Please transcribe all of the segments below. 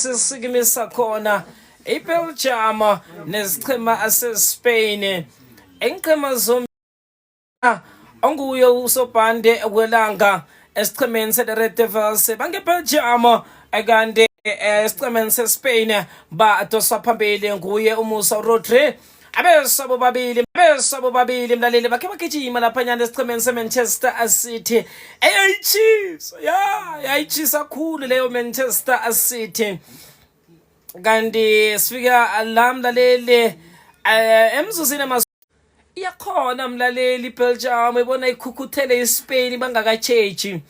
sisikimisa khona iBelgium nezichema aseSpain enqema zombili onguye usobhande kwelanga esichemeni seRed Devils bangeBelgium kanti esichemeni seSpain badosa phambili nguye uMusa Rodri abesabo babili mlaleli bakhe bagijima laphanyana esichemeni seManchester City yayichisa kakhulu leyo Manchester City kanti sifika la mlaleli emzuzini iyakhona mlaleli iBelgium ibona ikhukhuthele iSpain bangakatsheji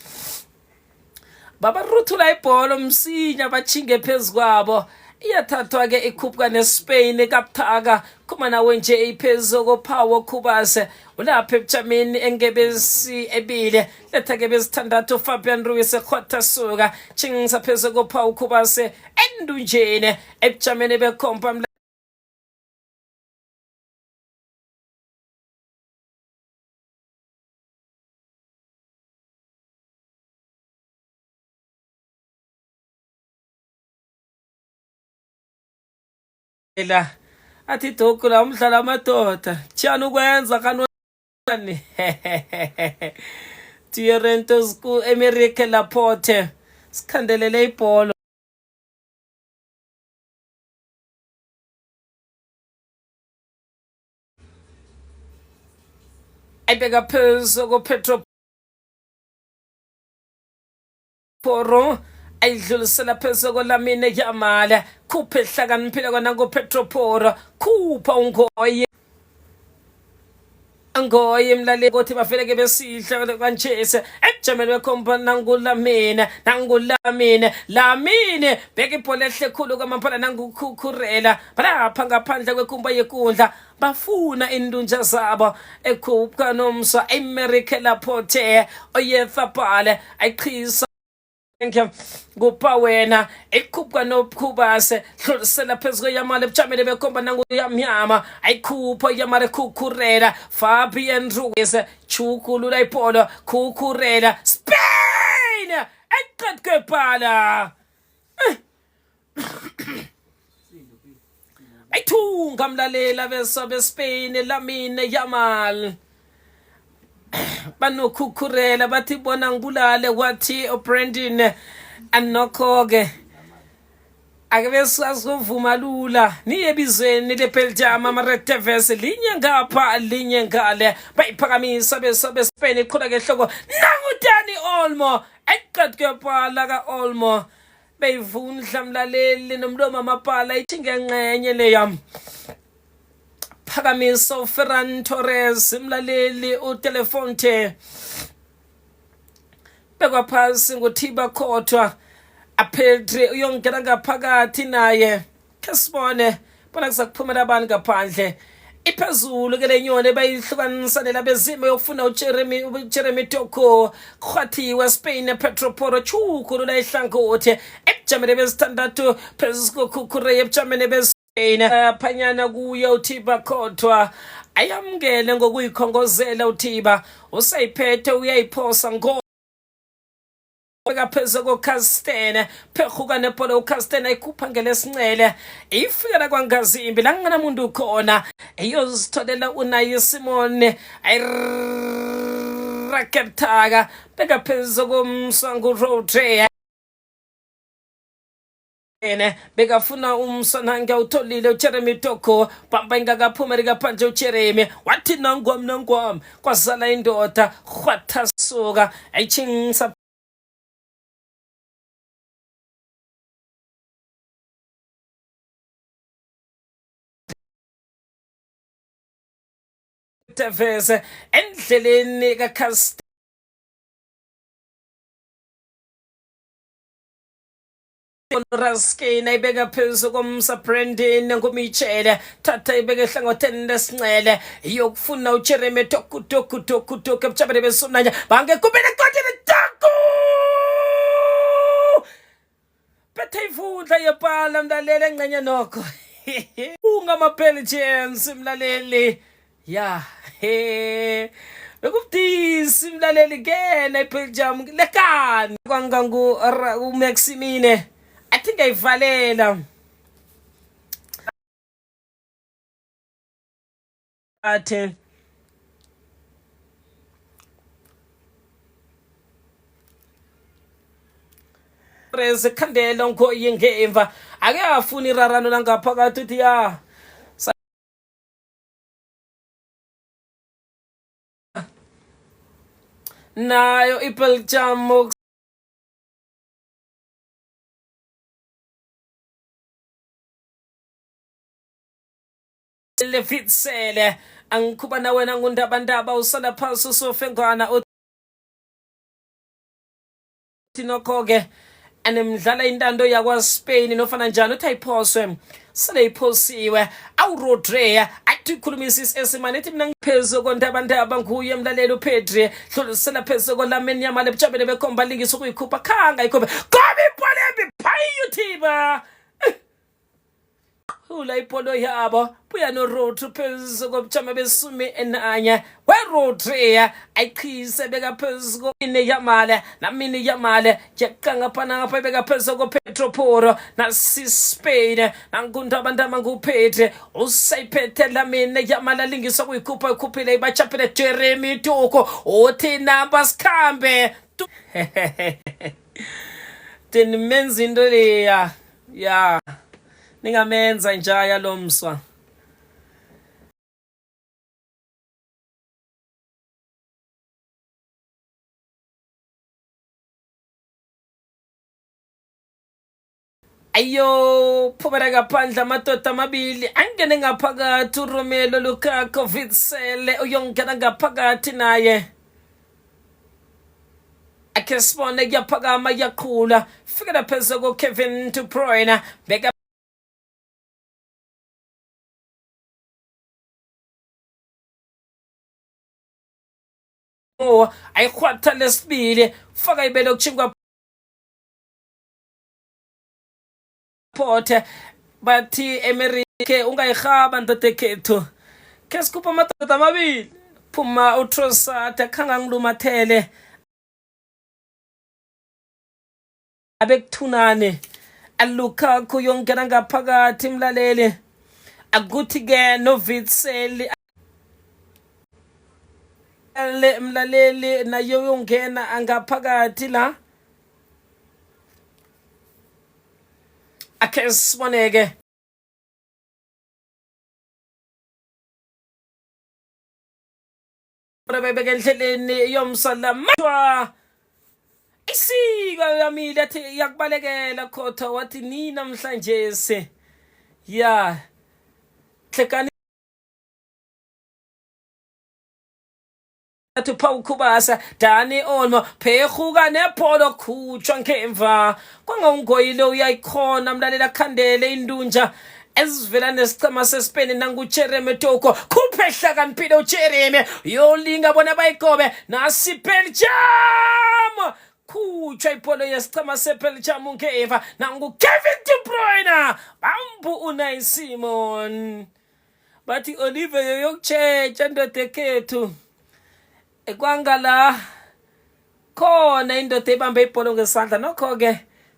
babaruthula ibhola msinya bachinge phezukwabo iyathathwa ke ikhuphuka neSpain kabuthaka khumana wenje iphezu kophawu khubase ulapha eBjameni engebesi ebile letha ke bezithandathu Fabian Ruiz ekhotha suka chingisa phezu kophawu khubase endunjene eBjameni bekhompa athi doku la umdlala amadoda tshana ukwenza kanwani Tierentos ku America Laporte sikhandelele ibhola ayibeka phezu koPetro Porro ayidlulisela phezu koLamine Yamal khuphe hlakaniphile kona ngoPetro Porro khupha ngoye mlaleli ukuthi bafeleke besidla kanjese eBjameni bekhompa Lamine beka ibhola ehle khulu kwamaphala nangukhurela balapha ngaphandle kwekumba yekundla bafuna indunja zabo ekhupha nomsa eAmerica Laporte oyethapale ayichisa kupha wena ikhupha nokhubase hlulisela phezu koYamal eBjameni bekhomba nanguyamnyama ayikhupha Yamal khukhulela Fabian Ruiz chukulula ibhola khukhulela Spain eqedwe ibhala ayithunga mlalela beSpain Lamine Yamal banokhukhulela bathi bona ngibulale wathi uBrandon anokho-ke akabesazi kuvuma lula niye ebizweni leBelgium amaRed Devils linye ngapha linye ngale bayiphakamisa beSpain iqhula ngehloko nangudani Olmo eqedwe ibhala ka-Olmo beyivundla mlaleli nomlomo amabhala ithinge ngcenye leya phakamiso Ferran Torres mlaleli uTelefonte bekwa phasi nguThiba Courtois aPedri uyongena ngaphakathi naye kesibone bona kusakuphumela abantu ngaphandle iphezulu ke lenyoni bayihlukanisana bezimo yokufuna uJeremy Doku khwathiwa Spain Pedro Porro chukhulu la ihlangothi eBjameni bezithandathu phezu kokhukhure eBjameni phanyana kuye uThiba Courtois ayamngene ngokuyikhongozela uThiba usayiphethe uyayiphosa phezu koCastagne phehuka nebhola uCastagne ayikhupha ngelesinxele ifikela kwaNgazimbi la kunganamuntu ukhona eyozitholela uNayi Simone ayiraketaka beka phezu komsango Rodri bekafuna umsanange utholile uJeremy Doku bamba ingakaphumeli ngaphandle uJeremy wathi nangwami kwazala indoda khwatha suka ayichinsa Devils endleleni kaCastagne Raskin ayibeka phezu komsa Brandon nguMichele thatha ibeke ehlangotheni lesinxele iyokufuna uJeremy Doku eBjameni besonanya bangekubele kodwa Doku bethe ivundla yebhala mlaleli engcenye nokho ungamaBelgians mlaleli bekubudisi mlaleli ngena iBelgium lekani kwangangu uMaximine athi ngathi ngayivalela athe prese khandela ngoyi ngemva ake afuna irarano la ngaphakathi uthi ya nayo iBelgium lefitsele angikhuba na wena ngundabandaba usala phansi usofengwana uthi nokho-ke anemdlala intando yakwaSpain nofana njani uthi ayiphoswe sele iphosiwe awuRodri athi ikhulumisisa esimane ethi mina ngiphezu kondabandaba nguye emlaleli uPedri hlulisela phezu kolameni yamale bujabele bekhomba lingisa ukuyikhupha khanga ikhombe goba ibhola embi phayuthiba ula ipolo yabo buya noRodri phezu kobujama besumi enanye weRodri ayichise beka phezu komine yamale namini yamale yaqanga phana ngapha beka phezu koPetro Porro naSpain nangundabandama nguPedri usayiphethe lamine yamale lingisa kuyikhupha ikhuphile ibachapele Jeremy Doku uthi namba sikhambe teni menza into leya ya ningamenza njaya lo mswa ayo phumela ngaphandle amadoda amabili angene ngaphakathi uRomelu Lukaku Witsel uyongena ngaphakathi naye akhe sibone kuyaphakama yaqhula fikela phezulu koKevin De Bruyne beka ayikhwatha lesibili faka ibele okuchingwa pothe bathi America ungayihaba ndoda ekhethu ke sikhupha amadoda amabili phuma uTrossard khanga ngilumathele abekuthunane aLukaku yongena ngaphakathi mlaleli akuthi ke noVitsel le mlaleli nayo yongena angaphakathi la akhe siboneke bebeke endleleni yomsalama isiko yamile athi yakubalekela khotha wathi ni namhlanje se ya hlekani atupha ukhubasa Dani Olmo phehuka nebhola khutshwa ngemva kwangaungoyile uyayikhona mlalela khandele indunja ezivela nesicema seSpain nanguJeremy Doku khuphe hlakaniphile uJeremy yolinga bona bayigobe nasi Belgium khutshwa ibhola yesicema seBelgium ngemva nanguKevin De Bruyne bambu Unai Simon bathi Oliver yokutshetha ndoda ekhethu ekwangala khona indoda ebambe ibhola ngesandla nokho-ke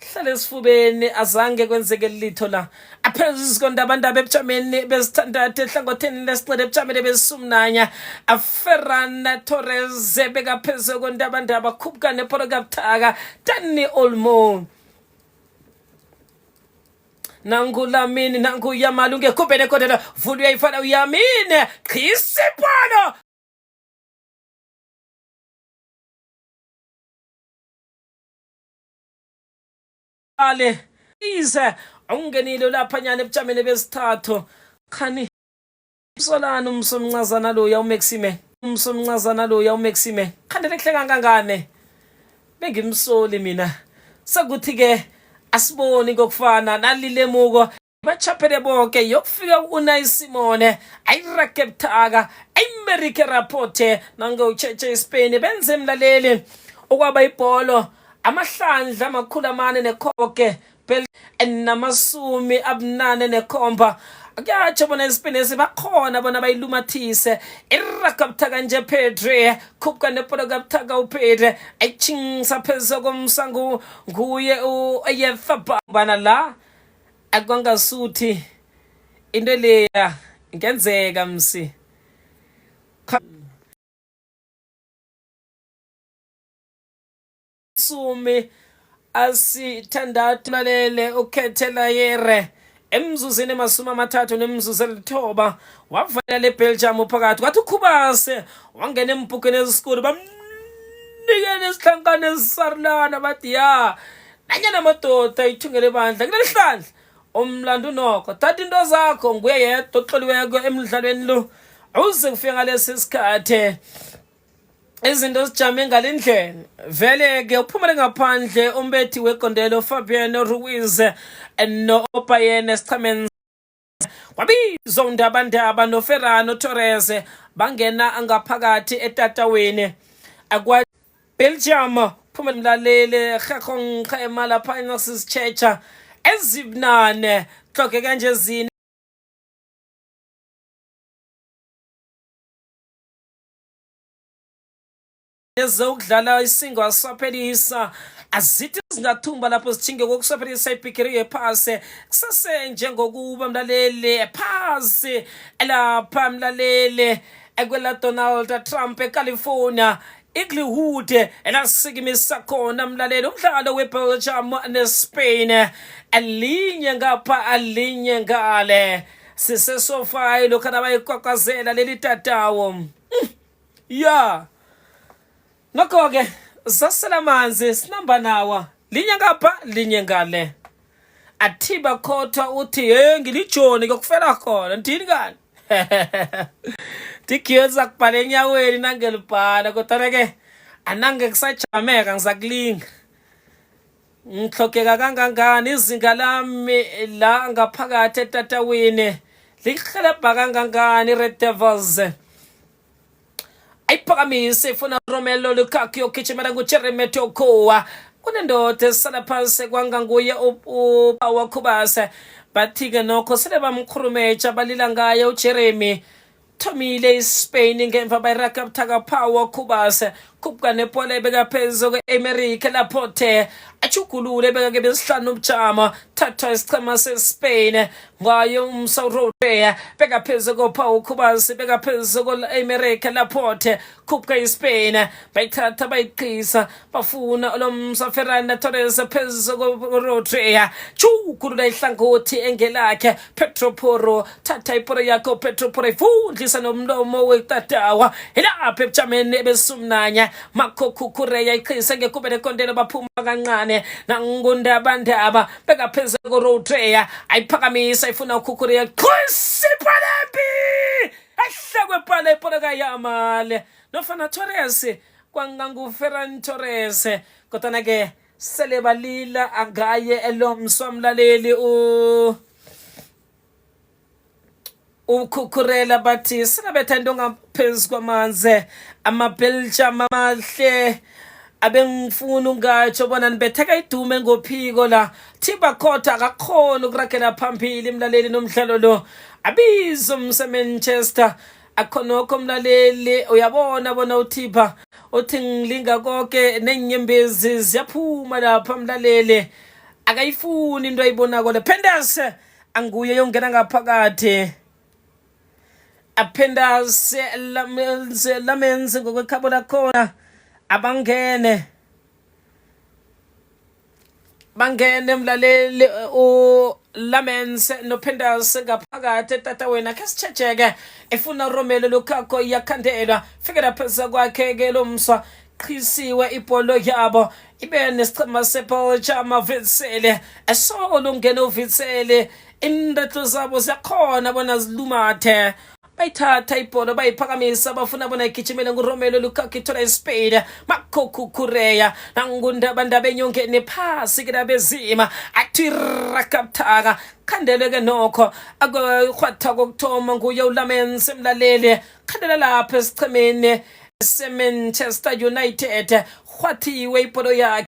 hlale esifubeni azange kwenzeke litho la aphezulu kondabandaba ebujameni bezithandathu ehlangotheni lesicele ebujameni besumnanya aFerran Torres beka phezulu kondabandaba khuphuka nebhola kabuthaka Dani Olmo nangulamini nanguyamali ungekhuphene kodwa vulu uyayifana uyamine khisa ibhola ale ize ungenile lapha nyane ebujameni besithathu khani umsolana umsomncazana lo ya uMaxime umsomncazana lo ya uMaxime khandele kuhle kangangane bengimsoli mina sekuthi ke asiboni ngokufana nalilemuko bachaphele bonke yokufika uNai Simone ayirake buthaka ayimerica rapporte nangocheche eSpain benze mlaleli okwaba ibholo amahlandla amakhulu amane nekhoke namasumi abunane nekhomba kuyatsho bona esipinesi bakhona bona bayilumathise iraga buthaka nje Pedre khuphuka nepolo kabuthaka uPedre ayitshingisa phezu komsango nguye uyethapana la akwangasuthi into leya ingenzeka msi sumi asithandathu lalele ukhethela yere emzuzini emasumi amathathu nemzuzu elithoba wavala leBelgium phakathi kwathi uKhubase wangena embhukweni ezisikulu bamnikela isihlankane esisarulana bathi ya nanyana madoda ithungele bandla kulelihlandla umlando nokho thatha into zakho nguye yedwa oxoliweko emidlalweni lo awuze kufika ngalesi sikhathi izinto zijame ngalendlela vele ke uphumele ngaphandle umbethi wegondelo Fabiano Ruiz no Obayene Stamens kwabizwa undabandaba noFerran Torres bangena ngaphakathi etataweni akwa Belgium phumele mlalele khakhonkha emala phana sisichecha ezibunane hlokhe kanje zini ezokudlala isingwa saphelisa azithi zingathumba lapho sithinge kokusaphelisa ipikiri yephase kusase njengokuba mlalele phasi lapha mlalele ekwela Donald Trump eCalifornia Inglewood elasikimisa khona mlaleli umdlalo weBelgium neSpain alinye ngapha alinye ngale sisesofa lokho bayikwakwazela leli tatawo ya nokho-ke zasela manzi sinamba nawa linye ngapha linye ngale athiba khotha uthi ngilijoni kokufela khona ndini kani tikiyeza kubhala enyaweni nangelibhala kodwa-ke anange kusajameka ngizakulinga ngihlogeka kangangani izinga lami la ngaphakathi etatawini lihelebha kangangani Red Devils ayiphakamise ifuna Romelu Lukaku ogijimela nguJeremy Doku kunendoda esala phansi kwanganguye uPaul Khubase bathi-ke nokho sele bamkhurumeja balila ngaye uJeremy thomile iSpain ngemva bayiraga buthaka Paul Khubase khuphuka nepolo ebeka phezu kwe-America lapho-the achugulule ebeka-ke besihlanu ubujama thathwa isichema seSpain ngaye umsawurote beka phezu koPaul Khubase beka phezu kwe-America lapho-the khuphuka iSpain bayithatha bayiqisa bafuna lo msaferana Torres phezu koRodriya chugulula ihlangothi engelakhe Pedro Porro thatha iporo yakho Pedro Porro ifundlisa nomlomo wetatawa ilapha ebujameni ebesumnanya Marco Cucurella iqhisa ngekubele kondelo baphuma kancane nangundabandaba beka pheze koRodriya ayiphakamisa ifuna uCucurella qhisi phalambi ahlekwe phala ipolo kayamale nofana Torres kwanganguFerran Torres kodwa-ke sele balila angaye elomswamlaleli uCucurella bathi sinabetha into ngaphezu kwamanzi amaBelgium amahle abengifuna ungatsho bona nibetheka idume ngophiko la thiba khotha akakhona ukuragela phambili mlaleli nomdlalo lo abizo msemanchester akhonokho mlaleli uyabona bona uthiba uthi ngilinga konke nenyembezi ziyaphuma lapha mlaleli akayifuni into ayibonako le Penders anguye yongena ngaphakathi Appenders lamenze ngokwekhabo lakhona abangene mlaleli Lamens noPenders ngaphakathi etatawena ke sichecheke efuna Romelu Lukaku yakhandelwa fikela pheza kwakhe ke lomswa qhisiwe ipolo yabo ibe nesicema seBelgium Witsele esolo ngene uVitsele indetho zabo ziyakhona bona zilumathe bayithatha ipolo bayiphakamisa bafuna bona igijimele nguRomelu Lukaku ithola iSpain Marco Cucurella nangundabandaba enyongeni phasi ke labezima athi rakabuthaka khandeleke nokho akwatha kokuthoma nguye uLamens emlaleli khandela lapha esichemeni seManchester United khwathiwe ipolo yakhe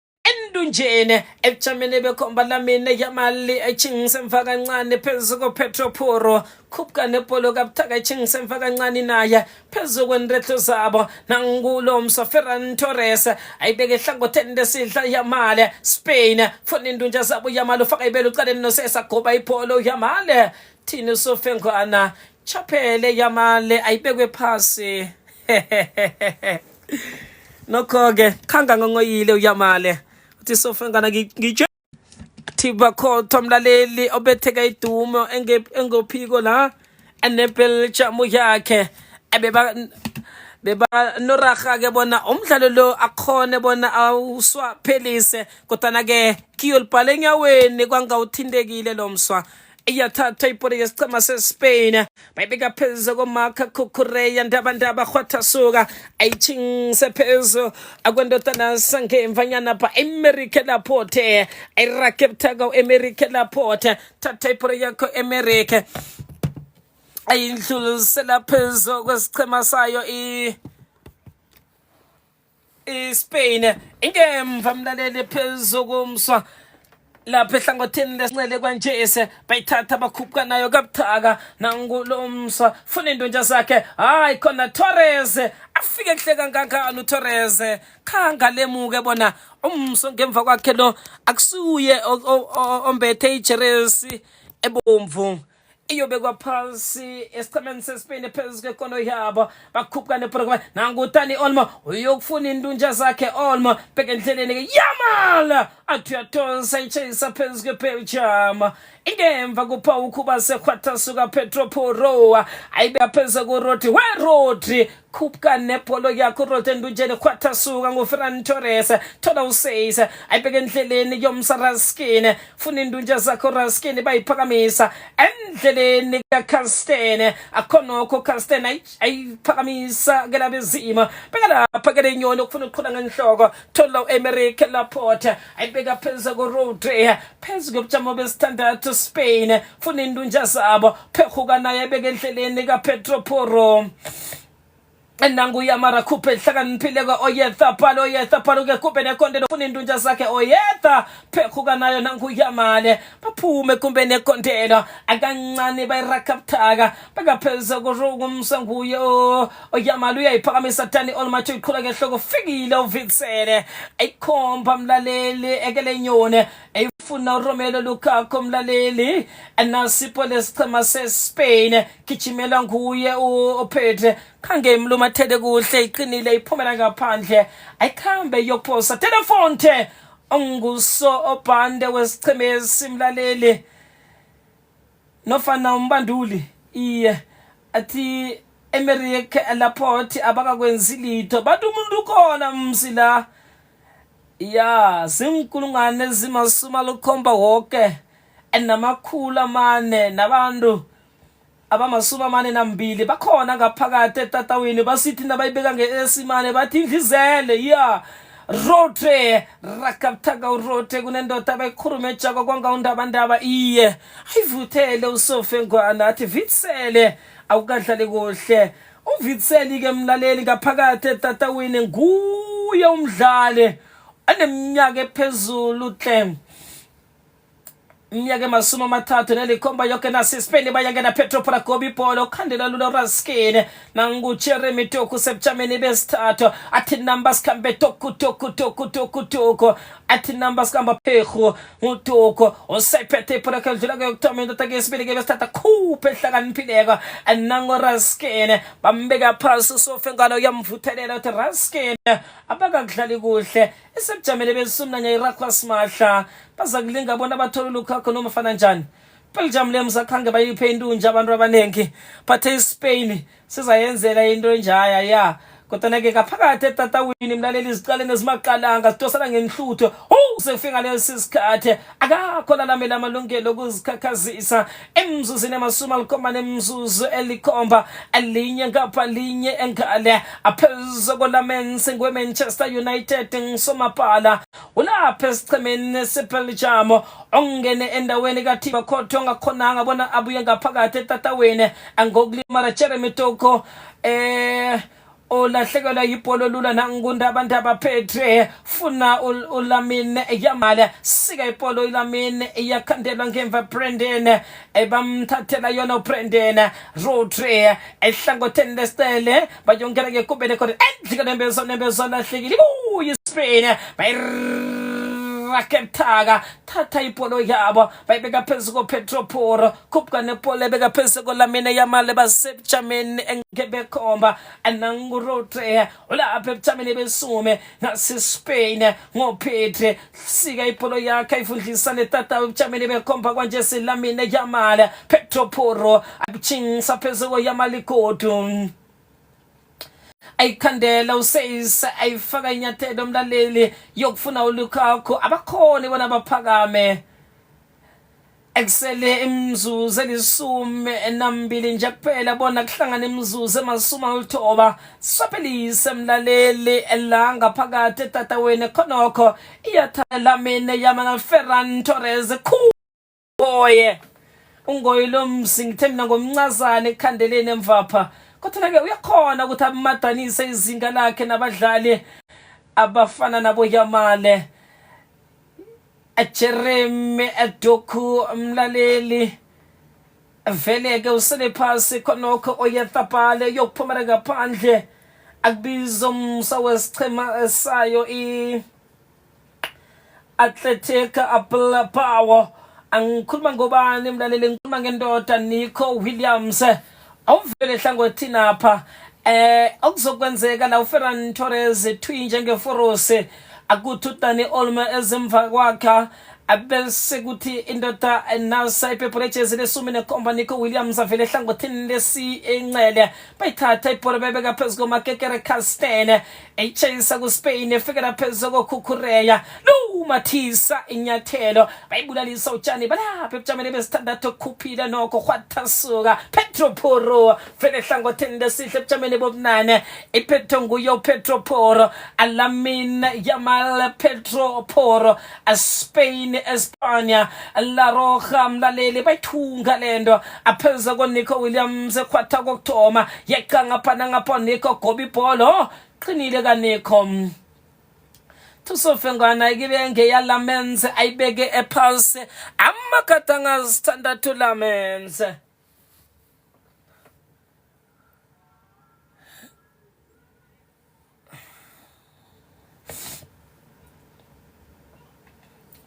Ndunjene ebujameni bekhomba lamine yamali echingisemva kancane phezu koPetro Porro khupka nepolo kabuthaka echingisemva kancane naye phezu kwenretho zabo nangulo mso Ferran Torres ayibeke ehlangotheni lesidla Yamal Spain funa indunja zabo Yamal ufaka ibele uqaleni nosesa goba ipolo Yamal thina sofengwana chaphele Yamal ayibekwe phasi nokho-ke khanga ngongoyile uYamal uthi sofengana ngitshe thiba khotho mlaleli obetheka idumo engophiko la eneBelgium yakhe beba noraga-ke bona umdlalo lo akhone bona awuswaphelise kodwana-ke kiyolibhala enyaweni kwangawuthintekile lo mswa iyathathwa ipolo yesicema seSpain bayibeka phezu koMarc Cucurella ndaba rhwathasuka ayitshingise phezu akwendodana sangemvanyana pha Emerick Laporte ayirage ebuthaka u-Emerick Laporte thatha ipolo yakho Emerick ayindlulisela phezu kwesicema sayo iSpain ingemva mlaleli phezu komswa lapha ehlangotheni lesinxele kwanjese bayithatha bakhuphuka nayo kabuthaka nangulo mswa funa indonja zakhe hayi khona Torres afike kuhle kangangani uTorres khanga lemuke bona umso ngemva kwakhe lo akusuye ombethe ijeresi ebomvu iyobekwa phasi esicameni seSpain phezu kwekono yabo bakhuphuka neprogram nanguDani Olmo uyokufuna indunja zakhe Olmo bheke endleleni Yamal athi uyatonsa ichase phezu kweBelgium ingemva kupha ukuba sekhwathasuka Pedro Porro ayibeka phezu kuRodri Rodri khuphuka nepolo yakho Rodri ndunjeni khwathasuka nguFerran Torres thola u6 ayibeka endleleni yomSaraskin funa indunja zakhe Raskin bayiphakamisa endleleni kaCastagne akhonokho Castagne ayiphakamisa ke labezima beka lapha ke lenyoni ukufuna ukuqhula ngenhloko thola uEmerick Laporte ayibeka phezu kuRodri phezu kobujamo besithandathu Spain funa indunja zabo phehuka naye beke endleleni kaPedro Porro nangu Yamara khuphe hlakaniphile Oyetha phalo ke khuphe nekonde funa indunja zakhe Oyetha phehuka nayo nangu Yamal baphume kumbe nekondelo akancane bayirakabuthaka bakapheza kurungumsa nguye Yamal uyayiphakamisa Dani Olmo iqhula ngehloko fikile uVitsele ayikhomba mlaleli ekele nyone ayifuna uRomelu Lukaku mlaleli anasipho lesicema seSpain gijimela nguye uPedro khange imlumathele kuhle iqinile iphumela ngaphandle ayikhambe yokuphosa Telefonte onguso obhande wesiceme simlaleli nofana umbanduli iye athi Emerick Laporte abakakwenzi litho bathi umuntu khona msila ya zinkulungwane ezimasuma lukhomba wonke enamakhulu amane nabantu abamasuma amane nambili bakhona ngaphakathi etatawini basithi nabayibeka ngeesimane bathi indlizele ya Rodri rakabuthaka uRodri kunendoda abayikhulumeja kwangawundabandaba iye ayivuthele usofengwana athi Vitsele awukadlali kuhle uVitsele ke mlaleli ngaphakathi etatawini nguye umdlali aneminyaka ephezulu hle iminyaka emasumi amathathu nelikhomba yonke naseSpain bayangena Pedro Porro ibhola ukhandela lulo Raskin nanguJeremy Doku sebujameni besithathu athi numbers kambe Doku athi numbers kamba phehu uDoku usephethe Porro dlula kuyokthoma into takesibili ke besithatha khuphe hlakaniphileka nango Raskin bambeka phasi usofengana uyamvuthelela uthi Raskin abakakudlali kuhle esebujameni besumnanya iRaqqa simahla baza kulinga bona bathola Lukaku noma fana njani Belgium lemsakhange bayiphe indunja abantu abanengi bathe iSpain sizayenzela into enjaya ya kodwa ke ngaphakathi etatawini mlaleli iziqalene ezimaqalanga sidosana ngenhlutho sekufika lesi sikhathi akakho lamela amalungelo okuzikhakhazisa emzuzini emasuma alikhomba nemzuzu elikhomba elinye ngapha linye engale aphezu kolamensi ngweManchester United ngisomapala ulapha esicemeni seBelgium ongene endaweni kaThiba Khotho ongakhonanga bona abuye ngaphakathi etatawini ngokulimala Jeremy Doku olahlekelwa yibholo lula nangundaba Petre funa uLamine Yamal sika ibholo uLamine yakhandelwa ngemva Brandon bamthathela yona uBrandon Rodri ehlangotheni lesitele bayongena ngekubele kodwa endlika nembezo lahlekile uyiSpain raketaga thatha ibholo yabo bayibeka phezu koPetro Porro khuphuka nebholo ebeka phezu koLamine Yamal basebujameni engebekhomba ananguRodri ulapha ebujameni besume naseSpain ngoPetri sika ibholo yakhe ifundlisa netata ebujameni bekhomba kwanje siLamine Yamal Petro Porro akuchingisa phezu koYamal kodwa ayikhandela useyisa ayifaka inyathelo umlaleli yokufuna uLukaku abakhona bona baphakame eksele imzuzu elisume nambili nje kuphela bona kuhlangana imzuzu emasuma ulithoba swaphelise mlaleli elanga phakathi etatawene khonokho iyathala Lamine Yamal Ferran Torres boye ungoyilo msingithe mina ngomncazane ekhandeleni emvapha kodwa ke uyakhona ukuthi amadanise izinga lakhe nabadlali abafana nabo Yamal Jeremy Doku mlaleli vele ke usele phasi khonokho oyethapale yokuphumela ngaphandle akubizo umsa wesichema sayo Athletic Power angikhuluma ngobani mlaleli ngikhuluma ngendoda Nico Williams awuvele ehlangothini apha okuzokwenzeka la uFerran Torres twinje ngeforose akuthi uDani Olmo ezemva kwakhe abese kuthi indoda nasa ipepoletshezi lesumi nekhomba Nico Williams avele ehlangothini lesi encele bayithatha ibhola bebeka phezu koMakekere Castagne echase kuSpain efikela phezu koKukureya Mathisa inyathelo bayibulalisa utshani balapha ebujameni besithandathu khuphila nokho khwathasuka Petro Porro vele ehlangotheni lesihle ebujameni bobunane iPetro nguyo Petro Porro Lamine Yamal Petro Porro Spain Espanya La Roja mlaleli bayithunga lento apheza koNico Williams ekhwatha kokuthoma yeqa ngapha nangapha Nico goba ibholo qinile kaNico tusofengana ikibenge yaLamenze ayibeke epulse amakatanga standard Lamenze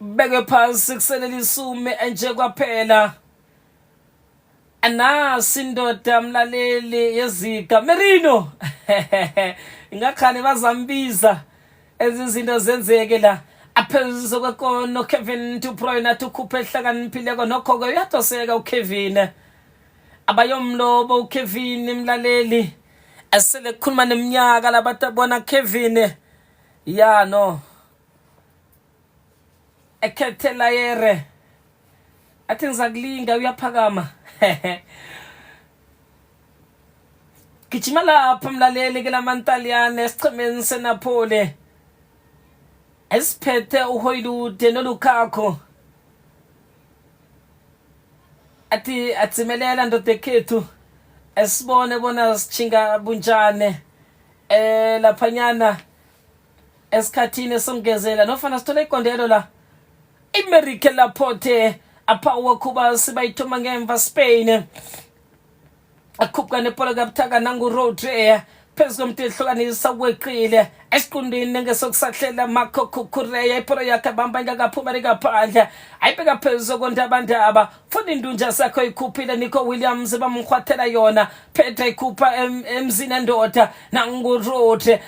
beke pulse kuselela isume enje kwaphela anasindoda mlaleli yezika Merino ingakhani bazambiza ezizinto zenzeke la aphezu kwekono Kevin De Bruyne tukhuphe ehlakaniphileko nokho ke uyadoseka uKevin abayomlobo uKevin mlaleli asele kukhuluma neminyaka labantu abona Kevin ya no ekhethela yere athi ngizakulinga uyaphakama gijima lapha mlaleli ke lamantaliyane esichemeni seNapoli esiphethe uHoylude noLukaku athi atsimelela ndoda ekhethu esibone bona sichinga bunjane laphanyana esikhathini esongezela nofana sithola igondelo la iMerike Laporte apha wakuba sibayithoma ngemva Spain akhupha nebhola kabuthaka nanguRodri phezu komtihlukanisa weqile esiqundini ngesokusahlela Marco Cucurella ibhola yakhe bamba ingakaphuma ngaphandle ayibeka phezu kondabandaba futhi indunja sakho ikhuphile Nico Williams bamkhwathela yona Petra ikhupha emzini endoda nanguRodri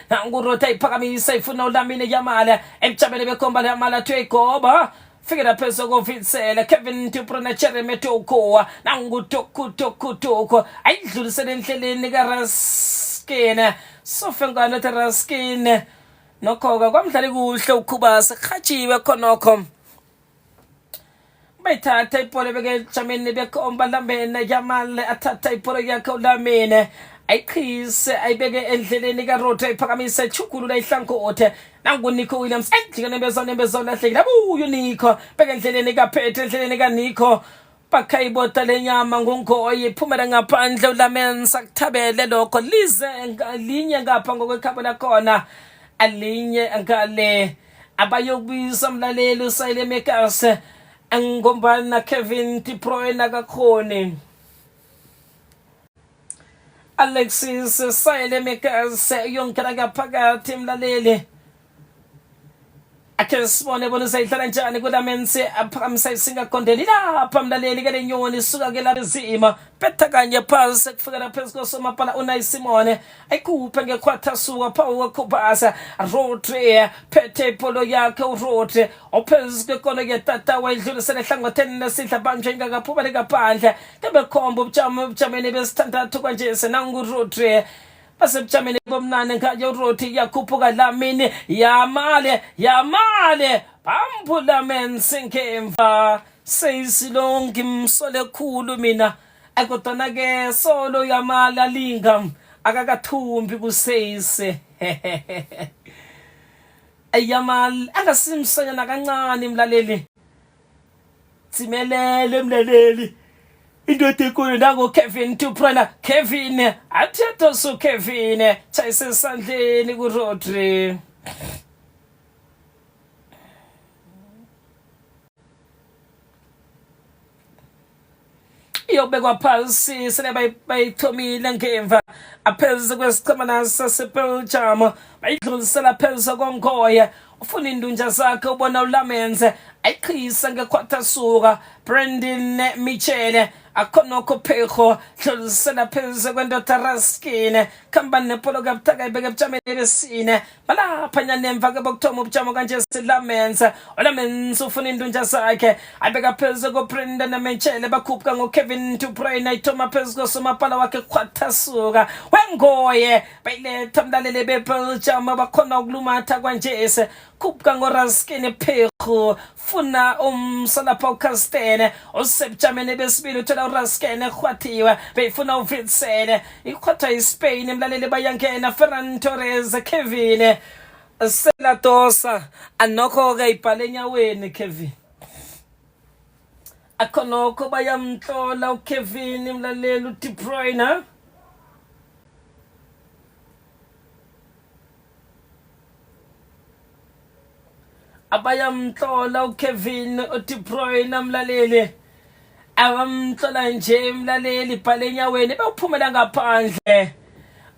iphakamisa ifuna uLamine Yamal emjabele bekhomba Yamal athi igoba fikela phezu koVitsela Kevin De Bruyne Jeremy Doku nanguToku ayidlulisele endleleni kaRaskin sofengana teRaskin nokho kwamdlali kuhle ukhubasa khatshiwe khonokho bayithatha ibhola beke jameni bekhomba Lamine Yamal athatha ibhola yakhe uLamine ayiqhise ayibeke endleleni kaRodri iphakamisa echugulula ihlangothi nanguNico Williams endlika nembezo lahlekile abuyo Nico beke endleleni kaPetro endleleni kaNico bakhayibota lenyama ngungoyi iphumela ngaphandle ulamenza kuthabele lokho lize linye ngapha ngokwekhabo lakhona alinye ngale abayokubiza umlaleli usayile mekase ngombana Kevin De Bruyne akakhoni Alexis sayile mekase yonkela ngaphakathi mlaleli ake sibone bona sayidlala njani kulamense aphakamisa isingakondeli lapha mlaleli ke lenyoni isuka ke la bezima betha kanye phasi kufikela phezulu somapala Unai Simone ayikhuphe ngekhwatha suka phawu kokhubasa Rodri phethe polo yakhe uRodri ophezulu kona ke tata wayidlulisela ehlangotheni nesidla banje ngakaphuma lekaphandle kebe khomba ubujameni besithandathu kanje senangu Rodri basebujameni bomnane ngayo Rodri yakhuphuka lamini yamale bambula mense ngemva seyisilongi imsole khulu mina akutona ke solo yamala linga akakathumbi kuseyise ayamal angasimsanyana kancane mlaleli simelele mlaleli indoda enkulu nango Kevin De Bruyne Kevin athetho so Kevin chayise sandleni ku Rodri iyobekwa phansi sele bayithomile ngemva aphezulu kwesichemana saseBelgium bayidlulisela phezulu kongoya ufuna indunja zakhe ubona ulamenze ayiqhisa ngekhwatha suka Brendan Michele akhonokho pheho dlulisela phezulu kwendoda Raskine khamba nepolo kabuthaka ibeke ebujameni besine balapha nyanemva ke bokuthoma ubujamo kanje silamenze olamenze ufuna indunja zakhe abeka phezulu ko Brendan Michele bakhuphuka ngo Kevin De Bruyne ayithoma phezulu kosomapala wakhe khwatha suka wengoye bayiletha mlaleli beBelgium bakhona ukulumatha kanje khuphuka ngo Raskine pheho funa umsalapha uCastene osebujameni besibili uthola uRaskine khwathiwe beyifuna uVitsele ikhwatha iSpain emlaleli bayangena Ferran Torres Kevin selatosa anokho ke ibhale enyaweni Kevin akhonokho bayamhlola uKevin emlaleli uDe Bruyne abayamhlola uKevin De Bruyne mlaleli abamhlola nje mlaleli ibhale enyaweni bewuphumela ngaphandle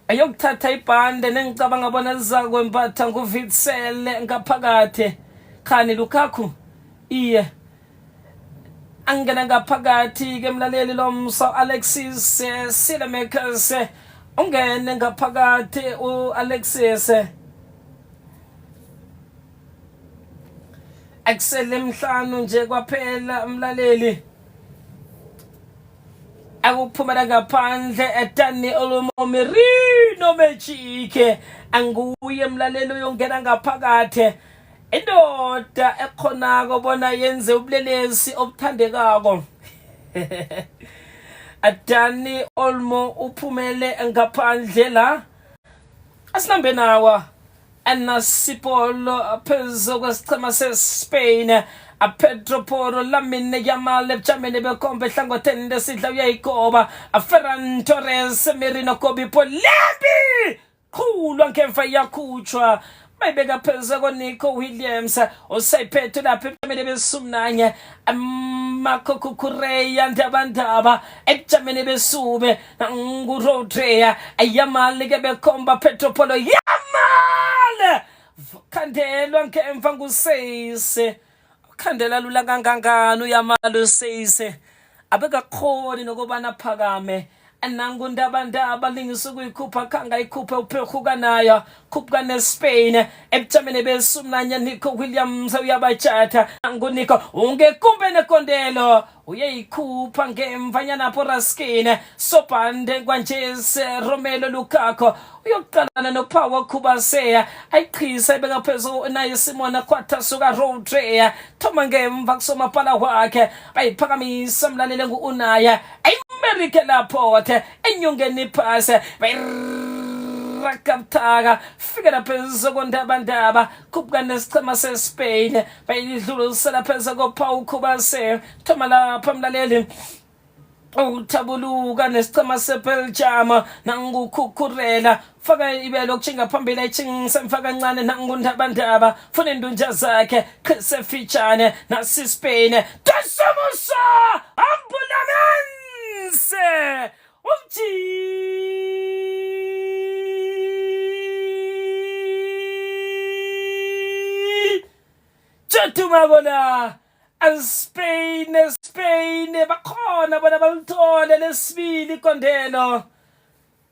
ayokuthatha ibhande nengicabanga bona lizakwempatha nguVitsele ngaphakathi khani Lukaku iye angena ngaphakathi ke mlaleli lomso Alexis Silemakers ungene ngaphakathi uAlexis akusele mhlanu nje kwaphela umlaleli akuphumela ngaphandle Dani Olmo Merino Mejike anguye mlaleli uyongena ngaphakathi indoda ekhonako bona yenze ubulelesi obuthandekako Dani Olmo uphumele ngaphandle la asinambe nawa Anasipolo phezulu kwesichema seSpain Pedro Porro Lamine Yamal ebujameni bekhomba ehlangotheni lesidla uyayikoba Ferran Torres Merino Kobe Polembi khulwa ngemva yakhutshwa bayibeka phezulu koNico Williams osayiphethe lapha ebujameni besumnanye Marco Cucurella ndabandaba ebujameni besube nguRodri Yamal ke bekhomba Pedro Porro Yamal khandelwa ngemva nguseyise khandela lula kangangani uYamal useyise abekakhoni nokubana phakame nangu ndabandaba lingisa kuyikhupha khanga ikhuphe uphehuka nayo khuphuka neSpain ebujameni besumnanye Nico Williams uyabajatha nguNico ungekumbe nekondelo uyeyikhupha ngemvanyana Raskine sobhande kwanje Romelu Lukaku uyoqalana noPaul Kubasea ayiqhisa ebeka phezulu Unai Simone khwatha suka Rodri thoma ngemva kusomapala wakhe bayiphakamisa mlaleli nguUnai America lapho enyongeni phase ragabtaga fikela phezu kondabandaba kubka nesichema seSpain bayidlulisela phezu koPaul Khubase thoma lapha mlaleli uthabuluka nesichema seBelgium nangukhukhurela faka ibelo kuchinga phambili ayichingisemfa kancane nangundabandaba funa indunja zakhe Chris naseSpain Tasamusa ambulance Chatuma bona Spain bakhona bona balithole lesibili ikondelo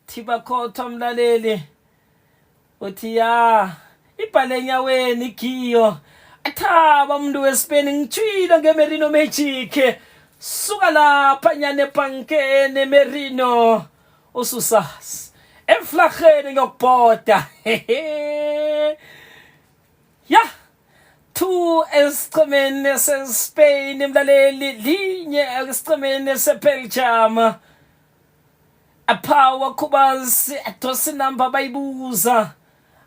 thiba khotha mlaleli uthi ya ibhale enyaweni igiyo athaba umuntu weSpain ngitshilo ngeMerino Magic suka lapha nyane ebankeni Merino ususas emflageni ngokubhoda ya 2 esichemeni seSpain mlaleli linye esichemeni seBelgium aPaul Khubase adosa inamba bayibuza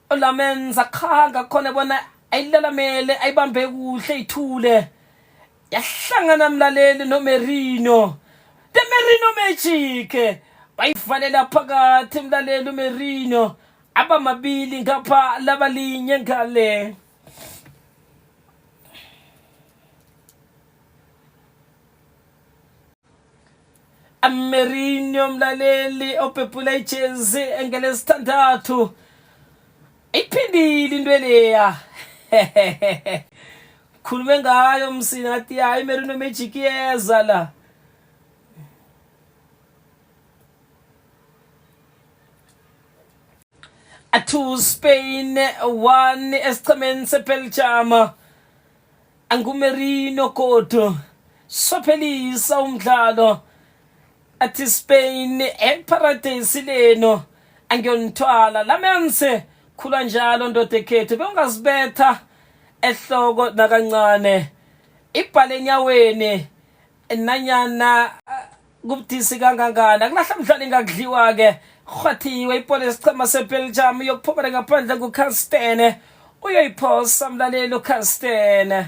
olamenza khanga khona bona ayilalamele ayibambe kuhle ithule yahlangana mlaleli noMerino the Merino Magic bayivalela phakathi mlaleli uMerino abamabili ngapha labalinye ngale Merino mlaleli opepula ijezi engelesithandathu iphindile into leya khulume ngayo msini ngathi hayi Merino Magic yeza la atu Spain 1 esichemeni seBelgium anguMerino kodwa sophelisa umdlalo athi Spain eparadise leno angiyonithwala lamense khula njalo ndoda ekhethu bengazibetha ehloko nakancane ibhale enyaweni nanyana kubudisi kangangana akulahla mdlali ngakudliwa ke khwathiwe ipole esichema seBelgium yokuphumela ngaphandle kuCastagne uyoyiphosa mlaleli uCastagne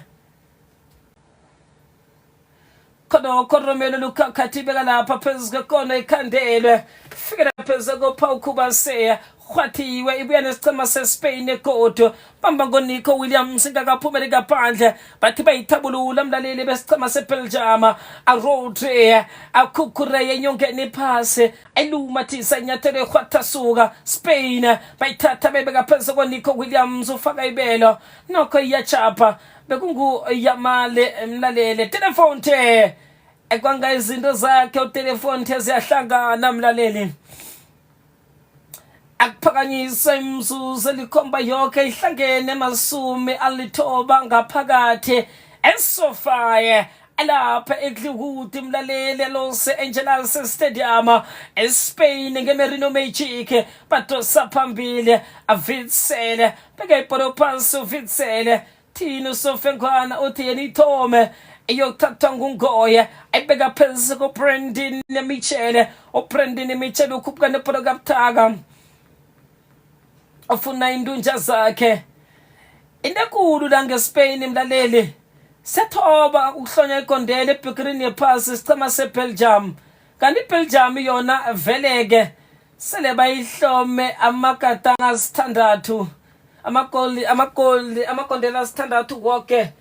khonokho Romelu Lukaku beka lapha phezu kwekona ikhandelwe fikela phezu koPaul Khubase khwathiwe ibuya nesichema seSpain egodo bamba ngoNico Williams ngakaphumeli ngaphandle bathi bayithabulula mlaleli besichema seBelgium aRodri akhukhureye enyongeni iphasi ayilumathisa inyathelo khwathasuka Spain bayithatha bebeka phezu koNico Williams ufaka ibelo nokho iyachapa bekungu Yamale mlaleli telephone the ekwanga izinto zakhe utelephone the ziyahlangana mlaleli akuphakanyisa imzuzu elikhomba yonke ihlangene emasumi alithoba ngaphakathi eSofia alapha eGlukuthi mlaleli Los Angeles Stadium eSpain ngeMerino Magic badosa phambili avitsele beka ibhola phansi uvitsele thina uSofengwana uthi yena ithome eyokuthathwa nguNgoye ayibeka phezu koBrandon Mitchell uBrandon Mitchell ukhuphuka nebhola kabuthaka ofuna indunja zakhe inekulu la ngeSpain mlaleli sethoba ukuhlonya ikondela ebhikirini yephasi isichema seBelgium kanti iBelgium yona veleke sele bayihlome amagatanga asithandathu amakondela asithandathu konke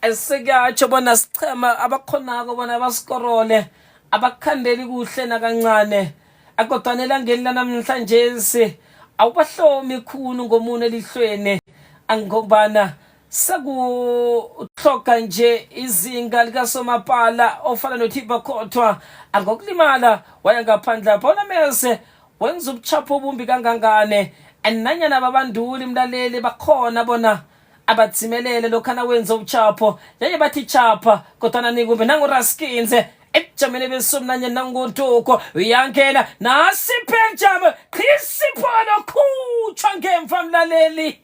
esekatsho bona sichema abakhonako bona basikorole abakhandeli kuhle nakancane akodwanela ngelila namhlanje awubahlomi khulu ngomuntu elihlweni angobana sakuhloka nje izinga likasomapala ofana noThiba Khothwa angokulimala waya ngaphandle lapha onamese wenza ubuchapho obumbi kangangane ananyana babanduli mlaleli bakhona bona abadzimelele lokhana wenza ubuchapho nje bathi chapha kodwa nikumbe nanguRaskins ejamene besomnanye nangontoko uyangena nasi Belgium Crisipolo khutshwa ngemva mlaleli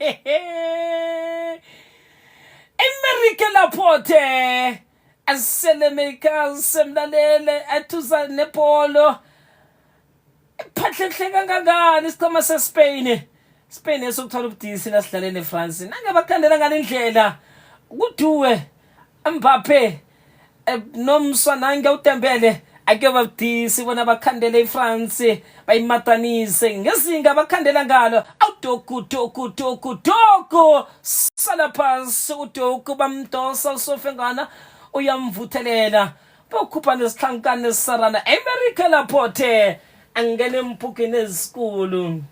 America Laporte aselemeka semlalele athuza nepolo Phatlehle kangangani isiqhema seSpain. Spain esokuthola ubudisi lasidlale neFrance. Nange bakhandela ngalendlela. Kuduwe Mbappe nomswa nange uTembele ake babudisi bona bakhandele iFrance bayimatanise ngezinga bakhandela ngalo. Awudoku sala phasi udoku bamdosa usofengana uyamvuthelela. Bokhupha nesihlankanisa sarana America lapho angene empukeni ezinkulu.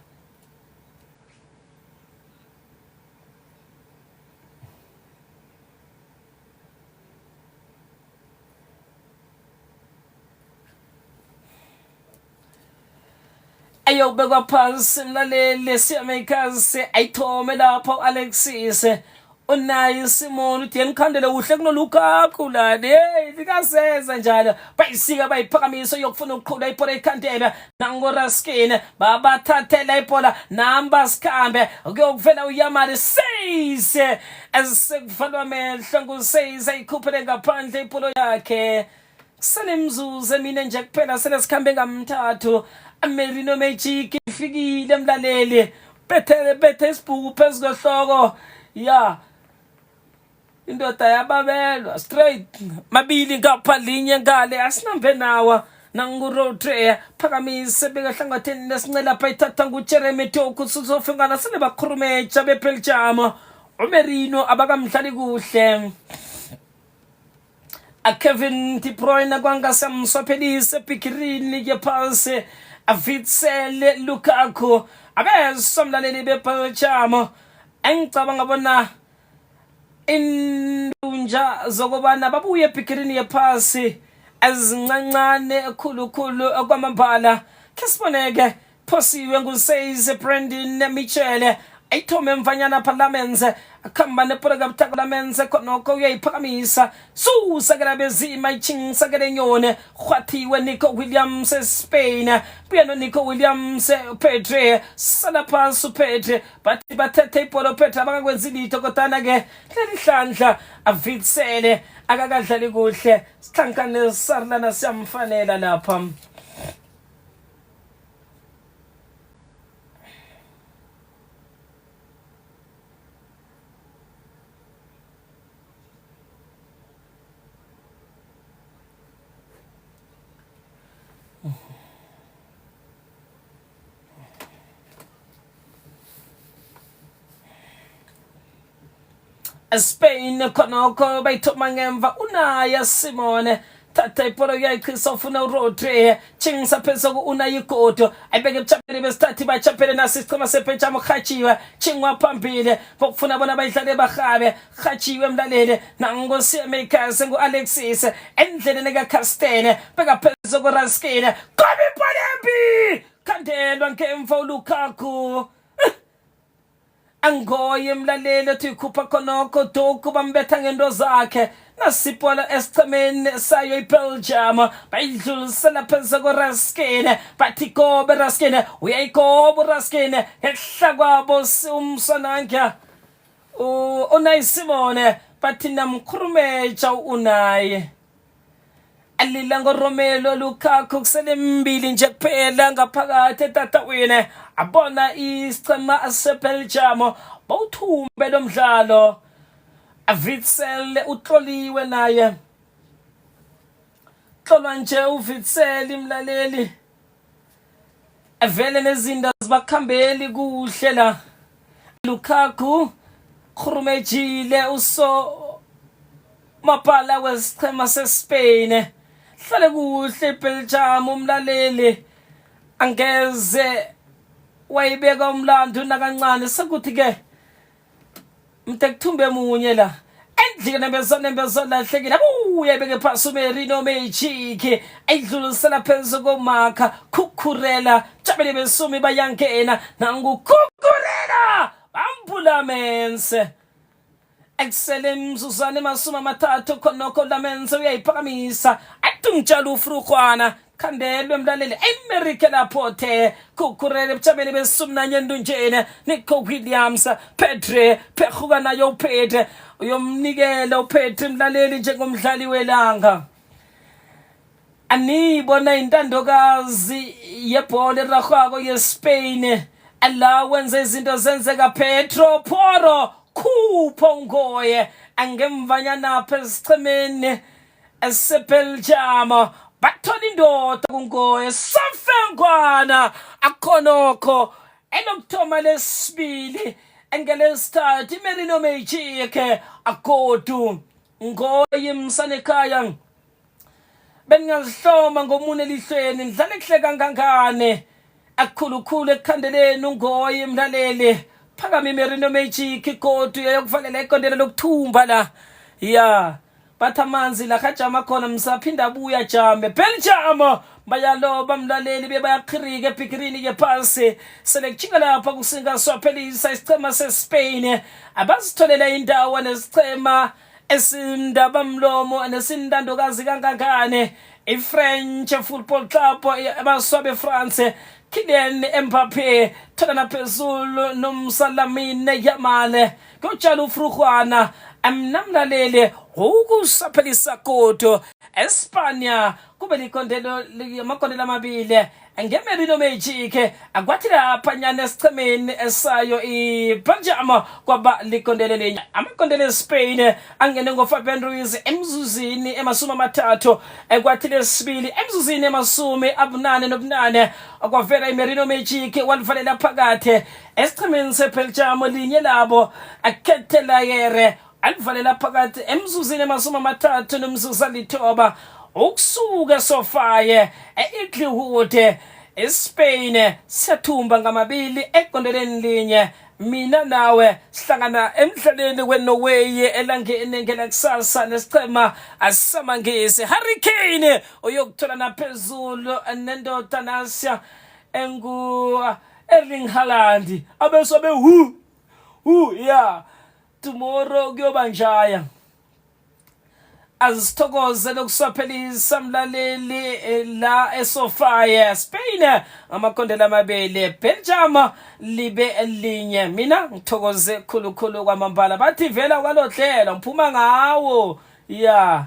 Ayobekwa phansi mlaleli siyamekazi ayithome lapho Alexis unayi Simon uthi enikhandele uhle kunolukaku lani likaseza njalo bayisika bayiphakamisa yokufuna ukuqhula ipola ikhandela nangoRaskin babathathela ipola namba sikhambe ukuyokuvela uYamali Seyse asekuvalwa amehlo nguSeyse ikhuphele ngaphandle ipola yakhe senemzuzu emine nje kuphela selesikhambe ngamthathu. Merino Magic ifikile mlaleli bethe isibhuku phezulu kohloko ya indoda yababelwa straight mabili ngapha linye ngale asinambe nawa nanguRodri phakamise bekahlangatheni lesincela lapha ithatha nguJeremy Doku sizofengana sele bakhrumeja beBelgium uMerino abakamdlali kuhle Kevin De Bruyne kwangasamswaphelise epikirini yephansi Witsel Lukaku abesomlaleli beBelgium engicabanga bona indunja zokubana babuye epikirini yephasi ezincancane khulukhulu kwamambala kesiboneke phosiwe nguSeyse Brendan Mitchell ayithome mfanyana Parliaments akhamba neprogram Parliaments khonoko uyayiphakamisa susakela bezima ichingisakele nyone khwathiwe Nico Williams eSpain buya Nico Williams Pedri salapha Pedri bathi bathethe ipolo Pedri abakakwenzi litho kodwa ke lelihlandla Witsel akakadlali kuhle sithankane sarlana siyamfanela lapha. Spain khonoko bayithoma ngemva Unai Simon thatha ipolo yayichisa ufuna uRodri chingisa phezulu Unai Godo ayibeke ebuchapeni besithathu bachaphele nasisichema seBelgium khachiwe chingwa phambili bokufuna bona bayidlale bahabe khachiwe mlaleli nangosiyamekazi nguAlexis endleleni kaCastene beka phezulu kuRaskin qoba ipolembi khandelwa ngemva uLukaku angoye mlaleli ethi ikhupha khonoko Doku bambetha ngento zakhe nasipola esichemeni sayo iBelgium bayidlulisela phezulu kuRaskin bathi gobe Raskin uyayigoba uRaskin ehla kwabo umswananga Unai Simon bathi namkhrumeja Unai alila ngoRomelu Lukaku kusele mbili nje kuphela ngaphakathi etatawini abona isichema seBelgium bawuthumbe lo mdlalo Witsel utloliwe naye hlolwa nje uWitsel imlaleli avele nezinda zibakhambeli kuhle la Lukaku khurumejile mapala wesichema seSpain hlale kuhle iBelgium umlaleli angeze wayibeka umlando nakancane sekuthi ke mtekthumbe munye la endlike nembezona hlekile abuye beke phasi uMerino Magic ayidlulisela phezulu koMarca Cucurella jabele besumi bayangena nanguCucurella Lamens excellent Suzanne masuma mathathu khonoko Lamens uyayiphakamisa atumjala ufrukhwana khandelwe mlaleli America lapho Cucurella bujabele besumnanye ndunjene Nico Williams Pedri phehuka nayo uPedri uyomnikela uPedri mlaleli njengomdlali welanga aniyibona intandokazi yebhola eragwako yeSpain la wenza izinto zenzeka Pedro Porro khupha ngoye angemvanyana pha esichemeni eseBelgium bathola indoda kungoye safengwana akhonokho elokthoma lesibili engelesithathu iMerino Magic agodu ngoye msanekhaya bengazihloma ngomune elihlweni ndlala kuhle kangangane akukhulukhulu ekukhandeleni ungoye mlaleli phakama iMerino Magic godu yayokuvalela ikondelo lokuthumba la ya bathi amanzi la kajama khona msaphinda abuya jame Belgium bayaloba mlaleli bebayakhirika ebhikirini yephasi selekujika lapha kusingaswaphelisa isichema seSpain abazitholela indawo nesichema esindabamlomo nesindandokazi kangangane iFrench Football Club abaswabe France Kylian Mbappé thola naphezulu nomsalamine Yamal kujala ufruhwana amnamlalele ukusaphelisa godo Espanya kube likondelo amakondelo amabili ngeMerino Magic akwathi lapha nyane esichemeni esayo iBelgium kwaba likondelo lenye amakondelo eSpain angene ngoFabian Ruiz emzuzini ema-30 ekwathi lesibili emzuzini ema-48 akwavela iMerino Magic walivalela phakathi esichemeni seBelgium linye labo akhethela yere alivalela phakathi emzuzini ema-30 nomzuzu alithoba ukusuka sofaye eItlihood eSpain siyathumba ngamabili ekondeleni linye mina nawe sihlangana emdlalweni weNorway elangeni ngelakusasa nesichema asamangisi Hurricane oyokuthola naphezulu nendoda nasya Erling Haaland abesobe yeah tomorrow kuyobanjaya azithokoze lokuswaphelisa mlaleli la eSofia Spain amakondela amabili Belgium libe linye mina ngithokoze khulukhulu kwamambala bathi vela kwalohlelo ngiphuma ngawo ya